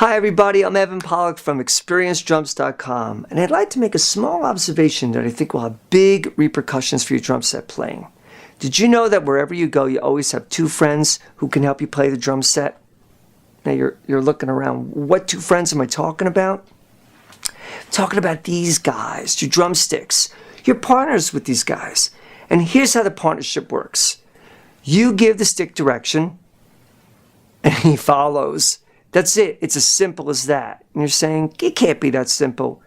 Hi everybody, I'm Evan Pollack from ExperienceDrums.com, and I'd like to make a small observation that I think will have big repercussions for your drum set playing. Did you know that wherever you go, you always have two friends who can help you play the drum set? Now you're looking around, what two friends am I talking about? I'm talking about these guys, your drumsticks. You're partners with these guys. And here's how the partnership works. You give the stick direction, and he follows. That's it. It's as simple as that. And you're saying, it can't be that simple.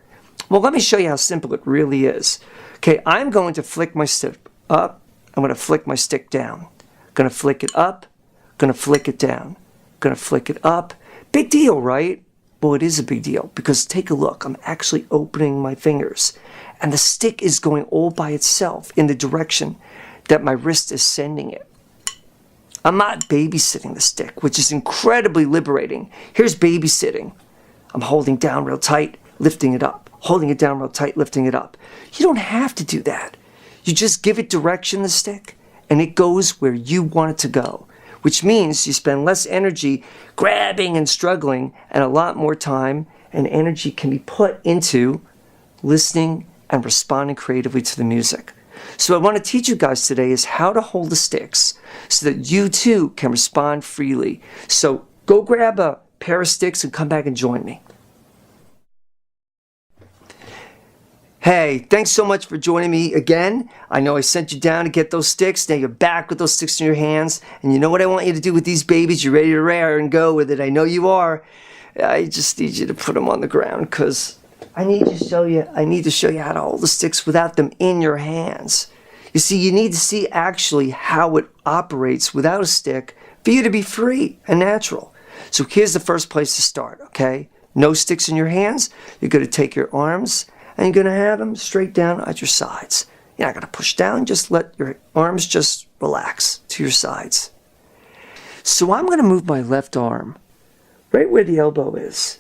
Well, let me show you how simple it really is. Okay, I'm going to flick my stick up. I'm going to flick my stick down. I'm going to flick it up. I'm going to flick it down. I'm going to flick it up. Big deal, right? Well, it is a big deal because take a look. I'm actually opening my fingers. And the stick is going all by itself in the direction that my wrist is sending it. I'm not babysitting the stick, which is incredibly liberating. Here's babysitting. I'm holding down real tight, lifting it up. Holding it down real tight, lifting it up. You don't have to do that. You just give it direction, the stick, and it goes where you want it to go, which means you spend less energy grabbing and struggling and a lot more time and energy can be put into listening and responding creatively to the music. So what I want to teach you guys today is how to hold the sticks so that you too can respond freely. So go grab a pair of sticks and come back and join me. Hey, thanks so much for joining me again. I know I sent you down to get those sticks. Now you're back with those sticks in your hands. And you know what I want you to do with these babies? You're ready to rear and go with it. I know you are. I just need you to put them on the ground because I need to show you how to hold the sticks without them in your hands. You see, you need to see actually how it operates without a stick for you to be free and natural. So here's the first place to start, okay? No sticks in your hands. You're going to take your arms and you're going to have them straight down at your sides. You're not going to push down. Just let your arms just relax to your sides. So I'm going to move my left arm right where the elbow is.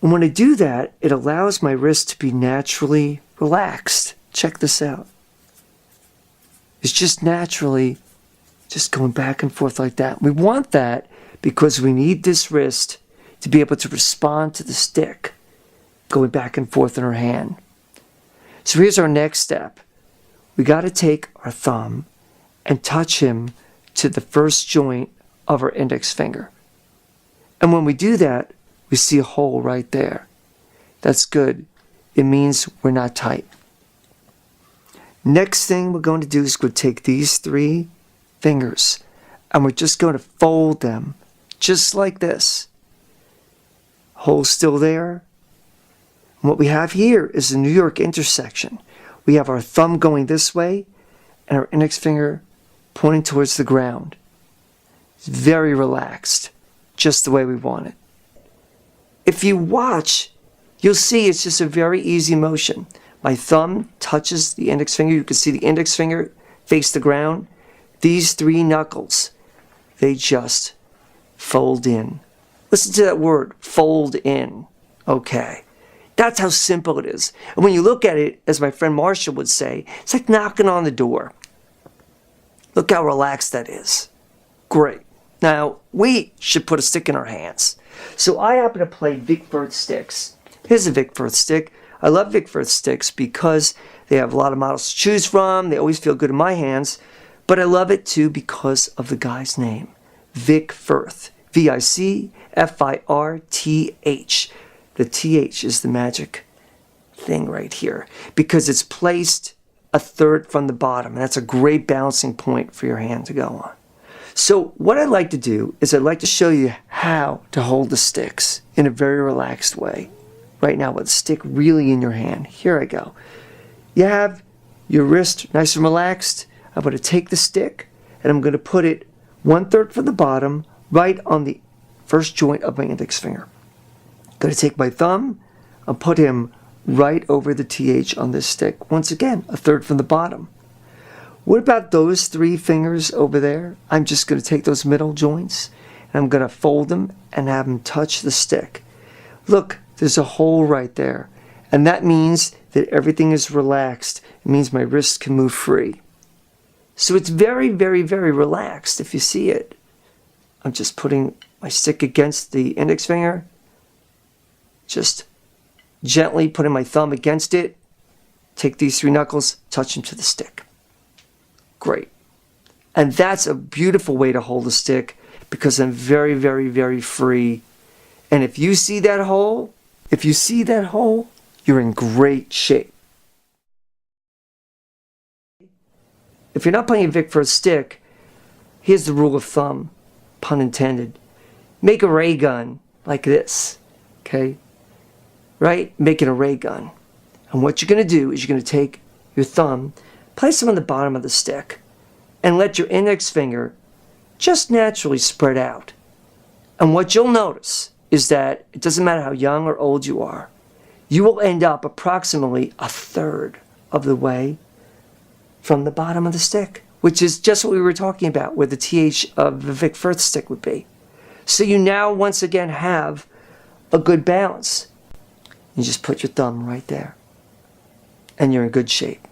And when I do that, it allows my wrist to be naturally relaxed. Check this out. It's just naturally just going back and forth like that. We want that because we need this wrist to be able to respond to the stick going back and forth in our hand. So here's our next step. We got to take our thumb and touch him to the first joint of our index finger. And when we do that, we see a hole right there. That's good. It means we're not tight. Next thing we're going to do is we'll take these three fingers and we're just going to fold them just like this. Hole still there. And what we have here is the New York intersection. We have our thumb going this way and our index finger pointing towards the ground. It's very relaxed, just the way we want it. If you watch, you'll see it's just a very easy motion. My thumb touches the index finger. You can see the index finger face the ground. These three knuckles, they just fold in. Listen to that word, fold in. Okay. That's how simple it is. And when you look at it, as my friend Marshall would say, it's like knocking on the door. Look how relaxed that is. Great. Now, we should put a stick in our hands. So I happen to play Vic Firth sticks. Here's a Vic Firth stick. I love Vic Firth sticks because they have a lot of models to choose from. They always feel good in my hands. But I love it too because of the guy's name. Vic Firth. V-I-C-F-I-R-T-H. The TH is the magic thing right here because it's placed a third from the bottom. And that's a great balancing point for your hand to go on. So what I'd like to do is I'd like to show you how to hold the sticks in a very relaxed way. Right now with the stick really in your hand. Here I go. You have your wrist nice and relaxed. I'm going to take the stick and I'm going to put it 1/3 from the bottom right on the first joint of my index finger. I'm going to take my thumb and put him right over the TH on this stick. Once again, 1/3 from the bottom. What about those three fingers over there? I'm just going to take those middle joints and I'm going to fold them and have them touch the stick. Look, there's a hole right there. And that means that everything is relaxed. It means my wrist can move free. So it's very, very, very relaxed if you see it. I'm just putting my stick against the index finger, just gently putting my thumb against it, take these 3 knuckles, touch them to the stick. Great. And that's a beautiful way to hold a stick because I'm very, very, very free. And if you see that hole, you're in great shape. If you're not playing a Vic Firth stick, here's the rule of thumb, pun intended. Make a ray gun like this, okay? Right? Making a ray gun. And what you're going to do is you're going to take your thumb, place them on the bottom of the stick, and let your index finger just naturally spread out. And what you'll notice is that it doesn't matter how young or old you are, you will end up approximately 1/3 of the way from the bottom of the stick, which is just what we were talking about, where the TH of the Vic Firth stick would be. So you now once again have a good balance. You just put your thumb right there, and you're in good shape.